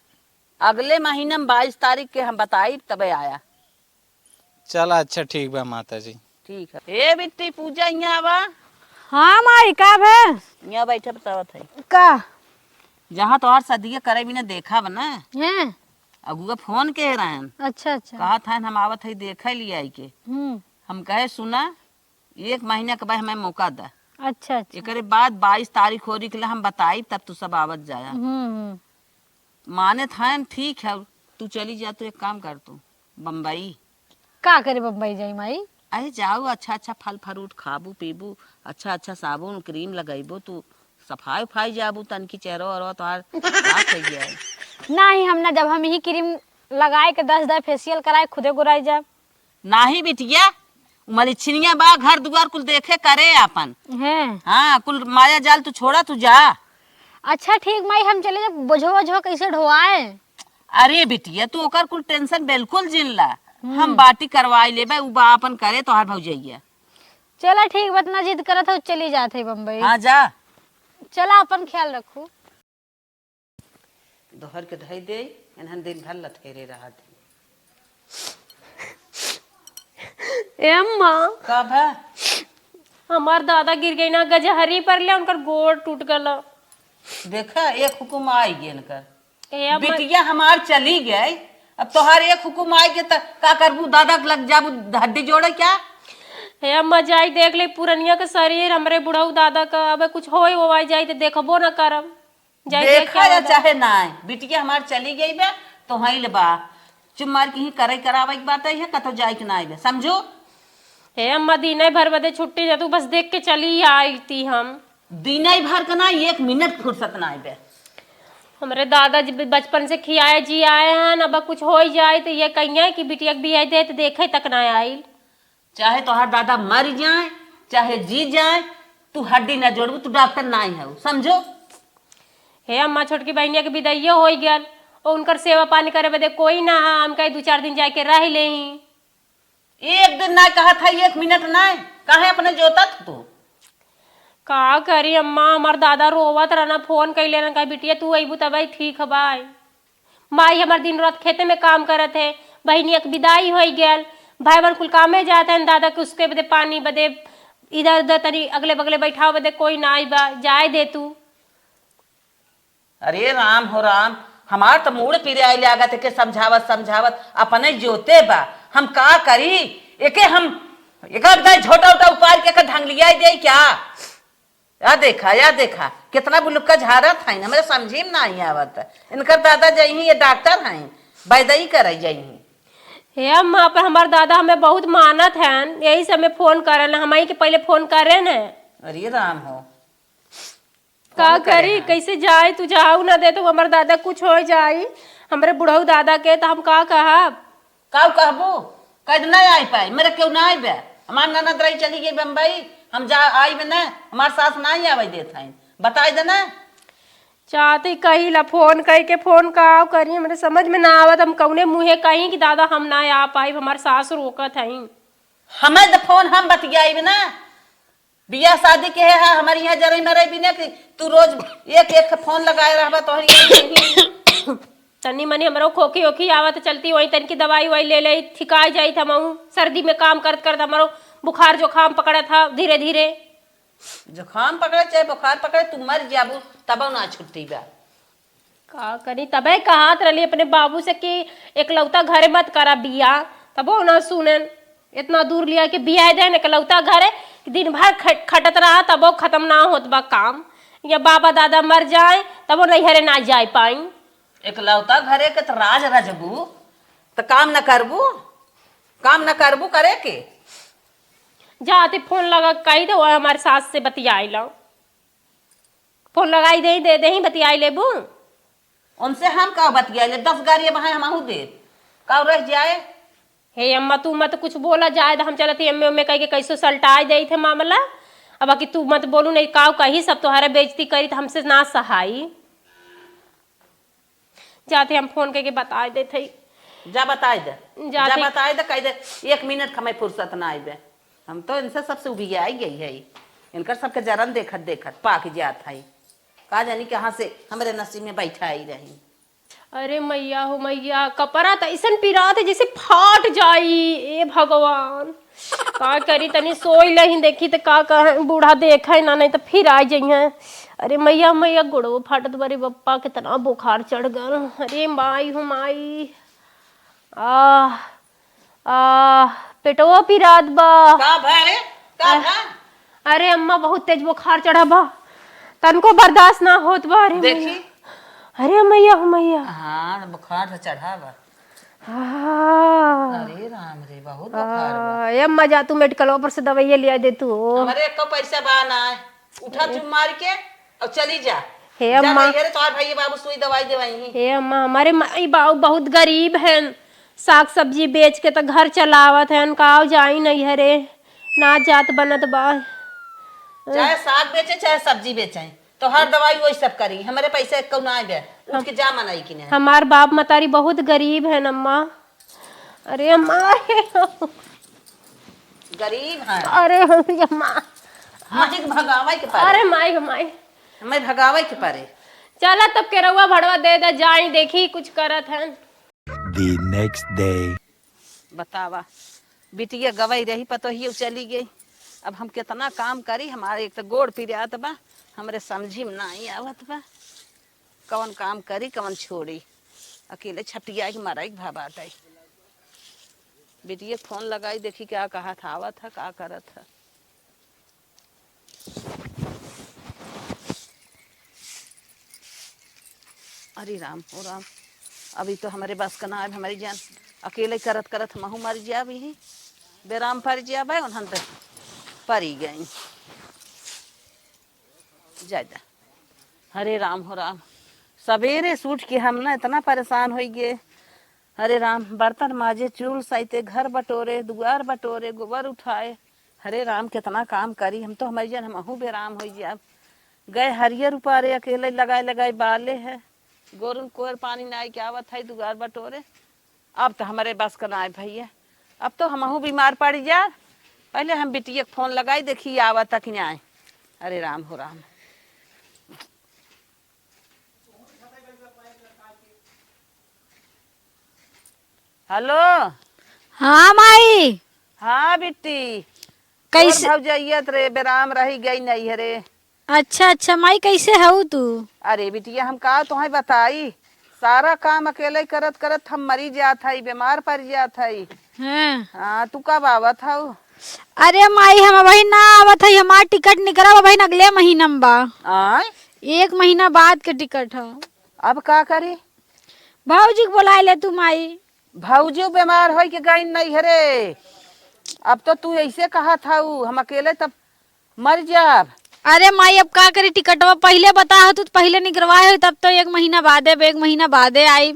[SPEAKER 2] अगले महीने में 22 तारीख के हम बताई तब आया।
[SPEAKER 5] चला अच्छा ठीक बा माता जी।
[SPEAKER 2] ठीक है। ए बिट्टी पूजा यहाँ आवा।
[SPEAKER 1] हाँ माई का है
[SPEAKER 2] यहाँ बैठे बतावत है
[SPEAKER 1] का
[SPEAKER 2] जहाँ तोहार सदिया करे बिना देखा बना
[SPEAKER 1] हैं।
[SPEAKER 2] अगुआ फोन कह रहे हैं
[SPEAKER 1] अच्छा अच्छा।
[SPEAKER 2] कहा था हम आवत है देखे लिए आई के हम कहे सुना 1 महीने के बाद हमें मौका दा।
[SPEAKER 1] अच्छा अच्छा।
[SPEAKER 2] एक बाद 22 तारीख हो रही के लिए हम बताई तब तू सब आवत जाया। माने था ठीक है तू चली जा तो एक काम कर तू बम्बई
[SPEAKER 1] का करे बम्बई जाई माई।
[SPEAKER 2] अरे जाओ अच्छा अच्छा फल फ्रूट खाबू पीबू अच्छा अच्छा साबुन क्रीम लगाइबो तू सफाई उफाई जाबू तनकी चेहरा और तोहार साफ हो गया है।
[SPEAKER 1] नहीं हम ना जब हम ही क्रीम लगाए के 10 फेशियल कराए खुदे गोराई जाब।
[SPEAKER 2] नाही बिटिया मलिछनिया बा घर दुआर कुल देखे करे अपन
[SPEAKER 1] हैं।
[SPEAKER 2] हाँ कुल माया जाल तू छोड़ा तू जा।
[SPEAKER 1] अच्छा ठीक माई हम चले जब बोझो कैसे ढोआए।
[SPEAKER 2] अरे बिटिया तू ओकर कुल टेंशन बिल्कुल जिन ला हम बाटी करवाई लेबे उ बा अपन करे तोहार भौजैया।
[SPEAKER 1] चला ठीक बतना जिद करत हो चली जाते बम्बई।
[SPEAKER 2] हाँ जा। चला
[SPEAKER 1] अपन ख्याल रखू।
[SPEAKER 2] दोहर के धई दे एनहन दिन भर लथेरे रहा थी।
[SPEAKER 3] ए अम्मा
[SPEAKER 2] कब है
[SPEAKER 3] हमार दादा गिर गई ना गजहरी पर ले उनकर गोड़ टूट गला।
[SPEAKER 2] देखा एक हुकुम आई गेन कर
[SPEAKER 3] ए अम्मा
[SPEAKER 2] बिटिया हमार चली गई अब तोहार एक हुकुम आई के त का करबू दादा के लग जाबू हड्डी जोड़े क्या।
[SPEAKER 3] हे अम्मा जाई देख ले पुरनिया के शरीर हमरे बुढ़ऊ दादा का अब कुछ होई होवाई जाई तो देखबो ना करब जाई देख
[SPEAKER 2] देखा या चाहे ना बिटिया हमार चली गई बे तो हई ले बा चुम्मार की करे करावे के बात है कतो जाई के ना आइबे समझो।
[SPEAKER 3] हे अम्मा दिन भर बदे छुट्टी जा तू बस देख के चली आई थी हम
[SPEAKER 2] दिन भर का ना 1 मिनट फुर्सत ना आइबे।
[SPEAKER 3] हमरे दादा जी बचपन से खियाए जी आए हैं अब कुछ हो जाए तो ये कहिए कि बिटिया भी आई दे तो देखे तक ना आई।
[SPEAKER 2] चाहे तोहार दादा मर जाए चाहे जी जाए तू हड्डी ना जोड़बू तू डॉक्टर ना ही है समझो।
[SPEAKER 3] हे अम्मा छोटकी बहनिया के विदाइयो हो गया और उनकर सेवा पानी करे बदे कोई ना है हम कहीं 2-4 दिन जाके रह ले ही।
[SPEAKER 2] 1 दिन ना कहा था 1 मिनट ना कहे अपने जोता तू
[SPEAKER 3] का करी अम्मा हमार दादा रोवत रहना फोन कैले ना कहा बिटिया तू अबू तब ठीक है बाई माई हमार दिन रात खेते में काम करत है बहनिया के विदाई हो गया भाई बहन कुल कामे जाते हैं दादा के उसके बदे पानी बदे इधर उधर तनी अगले बगले बैठाओ बदे कोई ना आई बा जाए दे तू।
[SPEAKER 2] अरे राम हो राम हमार तो मूड पीरे आई लागत के समझावत अपने जोते बा हम का करी एके हम एक छोटा उटा उपाय के ढंग लिया दे क्या। या देखा कितना बुलुक्का झारा था हमें समझी में नहीं आवत इनकर दादा जही ये डॉक्टर हैं वैदई कर जही।
[SPEAKER 3] हे अम्मा पर हमार दादा हमें बहुत मानत है यही से हमें फोन करे ना हम के पहले फोन करे न।
[SPEAKER 2] अरे राम हो
[SPEAKER 3] का करी कैसे जाए तू जाऊ ना दे तो हमारे दादा कुछ हो जाए हमारे बुढ़ऊ दादा के तो हम का कहब
[SPEAKER 2] का कहबू कद नहीं आई पाई मेरे क्यों ना आई बे हमार ननद रही चली गई बम्बई हम जा आई बे ना हमार सास नहीं आवे देत हैं बताई दे ना
[SPEAKER 3] चाहते कही ला फोन कही के फोन का करी हमारे समझ में ना आवत हम कौने मुँहे कहीं कि दादा हम ना आ पाई हमारे सास रोकत हैं।
[SPEAKER 2] हमें तो फोन हम बतियाई ना, बियाह शादी के है हमारे यहाँ जरे मरे भी ना कि तू रोज एक एक फोन लगाए रहबा तो
[SPEAKER 3] तनी मनी हमरो खोखी ओखी आवत चलती वही तन की दवाई वही ले ले ठिकाई जाई था मऊ सर्दी में काम करत करत हमरो बुखार जुखाम पकड़ा था धीरे धीरे।
[SPEAKER 2] जुखाम पकड़े चाहे बुखार पकड़े तू मर जाबू तब ना छुट्टी बा।
[SPEAKER 3] का करी तबे कहात रही अपने बाबू से कि एकलौता घरे मत करा बिया, तबो ना सुनन। इतना दूर लिया कि बिया दे एकलौता घरे दिन भर खटत रहा तबो खत्म ना होत बा काम, या बाबा दादा मर जाए तबो नैहरे ना जाए पाई।
[SPEAKER 2] एकलौता घरे के तो राज रजबू तो काम न करबू करे के
[SPEAKER 3] जाते फोन लगा कही दो हमारे सास से बतियाई लो, फोन लगाई दे दे ही बतियाई लेबू।
[SPEAKER 2] उनसे हम का बतिया ले 10 गाड़ी वहां हमहू दे का रह जाए।
[SPEAKER 3] हे अम्मा तू मत कुछ बोला जाए हम चलते अम्मे उम्मे कह के कैसो सल्टाई दे थे मामला। अब बाकी तू मत बोलू नहीं काव कही सब तुम्हारा बेइज्जती करी तो हमसे ना सहाई। जाते हम फोन करके बता देते
[SPEAKER 2] जा बताए दे
[SPEAKER 3] जाते
[SPEAKER 2] जा बताए दे कह दे 1 मिनट हमें फुर्सत ना आइबे। हम तो इनसे सबसे उबिया आई गई है, इनकर सबके जरन देखत देखत पाक जात है का जानी कहाँ से हमारे नसीब में बैठा आई रही।
[SPEAKER 3] अरे मैया हो मैया कपड़ा तो ऐसा पिरात है जैसे फाट जाई। ए भगवान का करी तनी सोई लही देखी तो का कहे बूढ़ा देखे ना नहीं तो फिर आ जाइए। अरे मैया मैया गुड़ो फाटत बारे बप्पा कितना बुखार चढ़ गल। अरे माई हो माई पेटवा पिरात बा।
[SPEAKER 2] का भरे का भा?
[SPEAKER 3] अरे अम्मा बहुत तेज बुखार चढ़ा बा तनको बर्दाश्त ना होत बा। अरे
[SPEAKER 2] देखी
[SPEAKER 3] मैया। अरे मैया हो मैया
[SPEAKER 2] हाँ बुखार तो चढ़ा बा।
[SPEAKER 3] हाँ।
[SPEAKER 2] अरे राम रे बहुत बुखार बा।
[SPEAKER 3] अम्मा जा तू मेडिकल पर से दवाइयाँ लिया दे तू।
[SPEAKER 2] हमारे को पैसा बा ना उठा चुम मार के और चली जा।
[SPEAKER 3] हे
[SPEAKER 2] जा
[SPEAKER 3] अम्मा
[SPEAKER 2] नैहरे तोहार भाई बाबू सुई दवाई देवाई।
[SPEAKER 3] हे अम्मा हमारे माई बाबू बहुत गरीब हैं, साग सब्जी बेच के तो घर चलावत है काव जाई नैहरे ना जात बनत बा।
[SPEAKER 2] चाहे साग बेचे चाहे सब्जी बेचे तो हर दवाई वही सब करी। हमारे पैसे कौन आए उनके जा मनाई कि नहीं।
[SPEAKER 3] हमार बाप मतारी बहुत गरीब है अम्मा। अरे अम्मा
[SPEAKER 2] गरीब है।
[SPEAKER 3] अरे अम्मा
[SPEAKER 2] माई के भगावे के पारे।
[SPEAKER 3] अरे माई माई
[SPEAKER 2] हमें भगावे के पारे।
[SPEAKER 3] चला तब के रउआ भड़वा दे जाई देखी कुछ करत है।
[SPEAKER 4] The next day.
[SPEAKER 2] बतावा बिटिया गवाई रही पतो ही चली गई। अब हम कितना काम करी हमारे एक तो गोड़ पिरात बा हमरे समझी में नहीं आवत बा कौन काम करी कौन छोड़ी। अकेले छटिया के मारा के भाबाटाई। बिटिया फोन लगाई देखी क्या कहा था आवत था का करत था। अरे राम ओ राम अभी तो हमारे बस का ना है हमारी जान अकेले करत करत महू मर जा भी बेराम पर जा भाई उन्हन तो परी गई ज्यादा। हरे राम हो राम सवेरे सूट के हम ना इतना परेशान हो गए। हरे राम बर्तन माजे चूल सहिते घर बटोरे दुआर बटोरे गोबर उठाए। हरे राम कितना काम करी हम तो हमारी जान हमहू बेराम हो जा गए। हरियर उपारे अकेले लगाए लगाए बाले है गोरुन कोर पानी ना के आवत है दुआर बटोरे। अब तो हमारे बस का ना भैया अब तो हमहू बीमार पड़ जा। पहले हम बिटिया के फोन लगाई देखी आवत तक नहीं आए। अरे राम हो राम हेलो।
[SPEAKER 1] हाँ माई
[SPEAKER 2] हाँ बिट्टी
[SPEAKER 1] कैसे?
[SPEAKER 2] भौजाइयत रे बेराम रही गई नहीं है रे।
[SPEAKER 1] अच्छा अच्छा माई कैसे हऊ तू?
[SPEAKER 2] अरे बिटिया हम का तुम्हें बताई सारा काम अकेले करत करत हम मरी जात है बीमार पड़ जात है।
[SPEAKER 1] हाँ।
[SPEAKER 2] हाँ तू कब आवत हऊ?
[SPEAKER 1] अरे माई हम वही ना आवत है हमार टिकट निकला वही अगले महीना में बा।
[SPEAKER 2] आय
[SPEAKER 1] 1 महीना बाद के टिकट है।
[SPEAKER 2] अब का करी?
[SPEAKER 1] भाऊजी को बुला ले तू माई।
[SPEAKER 2] भौजो बीमार हो के गई नहीं हरे। अब तो तू ऐसे कहा था हम अकेले तब मर जाब।
[SPEAKER 1] अरे माई अब का करी टिकटवा पहले बता हो तो पहले निकलवाए हो तब तो 1 महीना बादे 1 महीना बादे आई।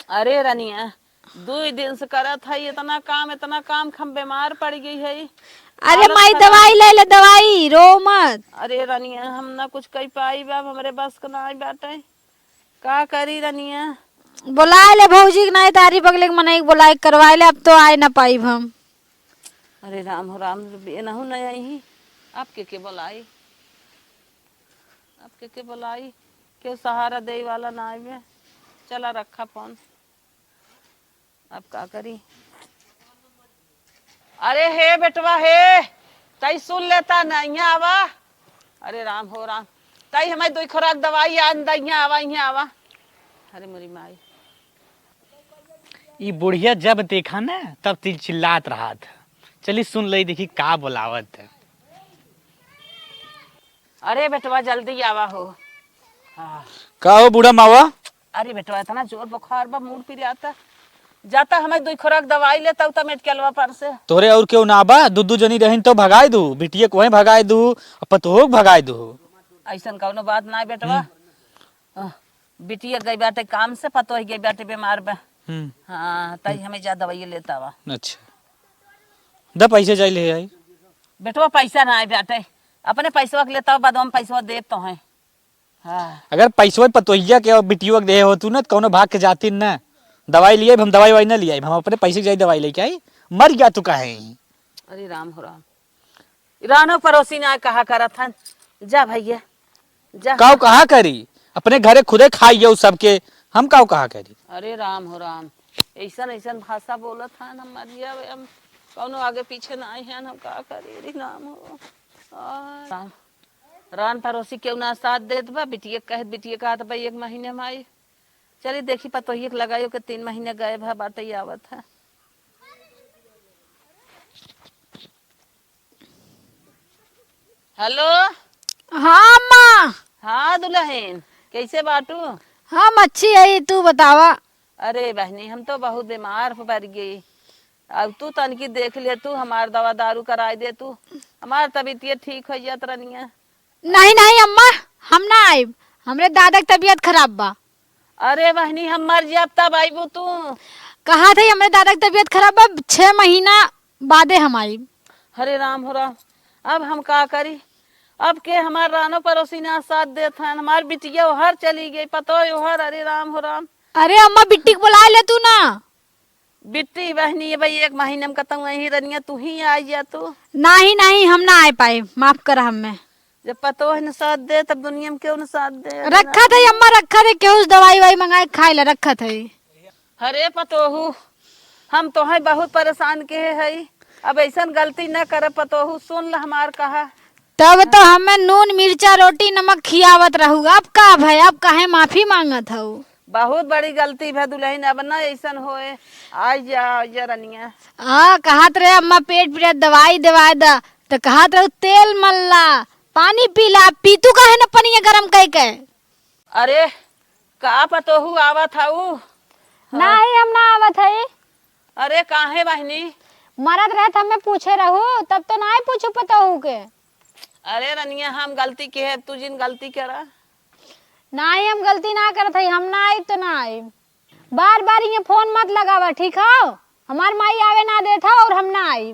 [SPEAKER 2] अरे रनिया 2 दिन से करत है इतना काम हम बीमार पड़ गई है।
[SPEAKER 1] अरे माई दवाई ले ले दवाई रो मत।
[SPEAKER 2] अरे रनिया हम ना कुछ कह पाई बाब हमारे बस का ना बाटे का करी रनिया।
[SPEAKER 1] बुला ले भौजी के नहीं तारी बगले के मनाई बुलाए करवाए ले अब तो आए ना पाई हम।
[SPEAKER 2] अरे राम हो राम, नहू नहीं आई। आपके के बोलाई, आपके के बोलाई, क्यों सहारा दे वाला ना आए। चला रखा फोन, अब का करी। अरे हे बेटवा हे, तई सुन लेता नहीं आवा। अरे राम हो राम, तई हमें 2 खुराक दवाई आन दैया आवा, यहाँ आवा। अरे मेरी माई,
[SPEAKER 6] ये बुढ़िया जब देखा ना तब चिल्लात रहा था। चली सुन लई, देखी का बोलावत है।
[SPEAKER 2] अरे बेटवा जल्दी आवा हो। हाँ।
[SPEAKER 5] का हो बूढ़ा मावा?
[SPEAKER 2] अरे बेटवा इतना जोर बुखार बा, मूड पी आता जाता। हमें 2 खुराक दवाई ले तब तो मेडिकलवा पर से।
[SPEAKER 5] तोरे और क्यों ना बा? दुदू जनी रहीन तो भगाई दू, बिटिया को वहीं भगाई दू, पतोह भगाई दू।
[SPEAKER 2] ऐसा कौनो बात ना बेटवा। बिटिया गई बाटे काम से, पतो ही गई बाटे बीमार बा। हाँ, तई हमें जा दवाई लेता वा।
[SPEAKER 5] अच्छा, द पैसे चाहिए आई।
[SPEAKER 2] बेटवा पैसा ना आए बाटे, अपने पैसवा के लेता बाद हम पैसवा देव तो हैं। हाँ।
[SPEAKER 5] अगर पैसवा पतोहिया के और बिटिया के दे हो तू ना, कौनो भाग के जाती ना। दवाई लिए हम, दवाई वाई ना लिया, हम अपने पैसे जाई दवाई लेके आई। मर गया तू काहे?
[SPEAKER 2] अरे राम हो राम, रानो पड़ोसी ने कहा करा था जा भैया जा।
[SPEAKER 5] काऊ कहा करी? अपने घरे खुदे खाइए उस सबके, हम काऊ कहा करी?
[SPEAKER 2] अरे राम हो राम, ऐसा ऐसा भाषा बोला था हम मरिया, हम कौनो आगे पीछे ना आए हैं, हम का करी। अरे राम हो राम, रान पड़ोसी क्यों ना साथ देत बा। बिटिया कहे, बिटिया कहा था भाई 1 महीने में आई। चलिए देखी पतोहिए के लगायो के 3 महीने गए भा बाटे ही आवत है। हेलो।
[SPEAKER 1] हाँ अम्मा।
[SPEAKER 2] हाँ दुल्हन, कैसे बाटू?
[SPEAKER 1] हम अच्छी है, तू बतावा।
[SPEAKER 2] अरे बहनी, हम तो बहुत बीमार पड़ गई। अब तू तनकी देख ले, तू हमार दवा दारू कराई दे, तू हमार तबीयत ठीक हो जात रनिया।
[SPEAKER 1] नहीं नहीं अम्मा, हम ना आए, हमरे दादा की तबीयत खराब बा।
[SPEAKER 2] अरे बहनी, हम मर जाब तब आईबू तू।
[SPEAKER 1] कहा थे हमरे दादा की तबीयत खराब बा, 6 महीना बादे हम आई।
[SPEAKER 2] हरे राम हो राम, अब हम का करी। अब के हमार रानो पड़ोसी ना साथ देत हन, हमार बिटिया ओहर चली गई, पतो ओहर। अरे राम हो राम।
[SPEAKER 1] अरे अम्मा बिट्टी को बुला ले तू ना।
[SPEAKER 2] बिट्टी बहनी भाई 1 महीने में कतऊ वही रनिया, तू ही आई जा तू।
[SPEAKER 1] नहीं नहीं, हम ना आ पाए, माफ कर हमें।
[SPEAKER 2] जब पतो है न साथ दे, तब दुनिया में क्यों न साथ दे।
[SPEAKER 1] रखा थे अम्मा, रखा थे, क्यों दवाई वाई मंगाए खाए ला रखा थे।
[SPEAKER 2] अरे पतोहू, हम तो है बहुत परेशान के है। अब ऐसा गलती न करे पतोहू, सुन ल हमार कहा।
[SPEAKER 1] तब तो हमें नून मिर्चा रोटी नमक खियावत रहू, अब का भाई, अब काहे माफी मांगत हूँ।
[SPEAKER 2] बहुत बड़ी गलती है दुल्हन, अब ना ऐसा होए। आज जा रनिया।
[SPEAKER 1] हाँ, कहत रहे अम्मा पेट पीड़ा दवाई दवा दा, तो कहत रहे तेल मल्ला, पानी पीला, पीतू काहे न पनिया गरम कह के।
[SPEAKER 2] अरे का पतोहू आवत हऊ?
[SPEAKER 1] नहीं हम ना आवत है।
[SPEAKER 2] अरे काहे बहनी?
[SPEAKER 1] मरद रहे हमें पूछे रहू, तब तो ना पूछू पतोहू के।
[SPEAKER 2] अरे रनिया, हम गलती के है, तू जिन गलती करा।
[SPEAKER 1] नहीं हम गलती ना करत है, हम ना आई तो ना आई। बार बार ये फोन मत लगावा, ठीक हो? हमार माई आवे ना देता और हम ना आई।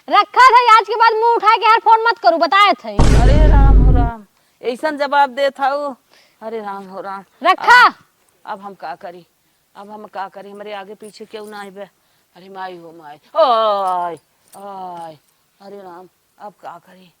[SPEAKER 1] रखा था, आज के बाद मुंह उठा के यार फोन मत करू, बताए थे।
[SPEAKER 2] अरे राम हो राम, ऐसा जवाब दे था। अरे राम हो राम,
[SPEAKER 1] रखा।
[SPEAKER 2] अब हम का करी, अब हम का करी, हमारे आगे पीछे क्यों ना आए बे। अरे माई हो माई, ओय ओय, अरे राम, अब का करी।